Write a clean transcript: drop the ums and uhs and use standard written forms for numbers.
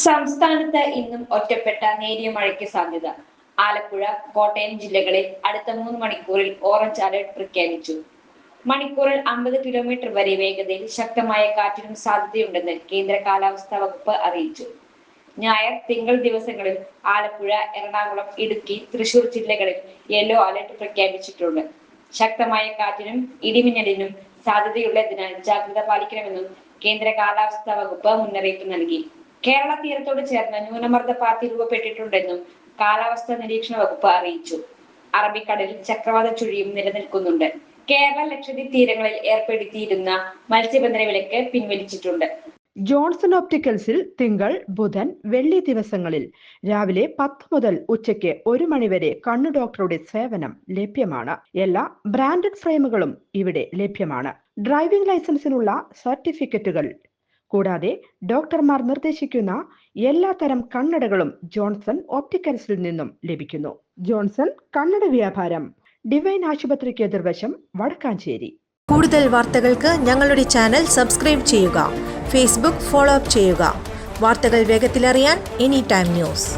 സംസ്ഥാനത്ത് ഇന്നും ഒറ്റപ്പെട്ട നേരിയ മഴയ്ക്ക് സാധ്യത. ആലപ്പുഴ, കോട്ടയം ജില്ലകളിൽ അടുത്ത 3 മണിക്കൂറിൽ ഓറഞ്ച് അലർട്ട് പ്രഖ്യാപിച്ചു. മണിക്കൂറിൽ 50 കിലോമീറ്റർ വരെ വേഗതയിൽ ശക്തമായ കാറ്റിനും സാധ്യതയുണ്ടെന്ന് കേന്ദ്ര കാലാവസ്ഥാ വകുപ്പ് അറിയിച്ചു. ഞായർ, തിങ്കൾ ദിവസങ്ങളിൽ ആലപ്പുഴ, എറണാകുളം, ഇടുക്കി, തൃശൂർ ജില്ലകളിൽ യെല്ലോ അലർട്ട് പ്രഖ്യാപിച്ചിട്ടുണ്ട്. ശക്തമായ കാറ്റിനും ഇടിമിന്നലിനും സാധ്യതയുള്ളതിനാൽ ജാഗ്രത പാലിക്കണമെന്നും കേന്ദ്ര കാലാവസ്ഥാ വകുപ്പ് മുന്നറിയിപ്പ് നൽകി. കേരള തീരത്തോട് ചേർന്ന് ന്യൂനമർദ്ദ പാത്തി രൂപപ്പെട്ടിട്ടുണ്ടെന്നും കാലാവസ്ഥാ നിരീക്ഷണ വകുപ്പ് അറിയിച്ചു. അറബിക്കടലിൽ ചക്രവാത ചുഴിയും നിലനിൽക്കുന്നുണ്ട്. കേരള ലക്ഷദ്വീപ് തീരങ്ങളിൽ ഏർപ്പെടുത്തിയിരുന്ന മത്സ്യബന്ധന വിലക്ക് പിൻവലിച്ചിട്ടുണ്ട്. ജോൺസൺ ഒപ്റ്റിക്കൽസിൽ തിങ്കൾ, ബുധൻ, വെള്ളി ദിവസങ്ങളിൽ രാവിലെ 10 മുതൽ ഉച്ചയ്ക്ക് 1 മണിവരെ കണ്ണു ഡോക്ടറുടെ സേവനം ലഭ്യമാണ്. എല്ലാ ബ്രാൻഡഡ് ഫ്രെയിമുകളും ഇവിടെ ലഭ്യമാണ്. ഡ്രൈവിംഗ് ലൈസൻസിനുള്ള സർട്ടിഫിക്കറ്റുകൾ കൂടാതെ ഡോക്ടർമാർ നിർദ്ദേശിക്കുന്ന എല്ലാ തരം കണ്ണടകളും ജോൺസൺ ഒപ്റ്റിക്കൽസിൽ നിന്നും ലഭിക്കുന്നു. ജോൺസൺ കണ്ണട വ്യാപാരം, ഡിവൈൻ ആശുപത്രിക്ക് എതിർവശം, വടക്കാഞ്ചേരി. കൂടുതൽ വാർത്തകൾക്ക് ഞങ്ങളുടെ ചാനൽ സബ്സ്ക്രൈബ് ചെയ്യുക. ഫേസ്ബുക്ക് ഫോളോ അപ്പ് ചെയ്യുക. വാർത്തകൾ വേഗത്തിലറിയാൻ എനി ടൈം ന്യൂസ്.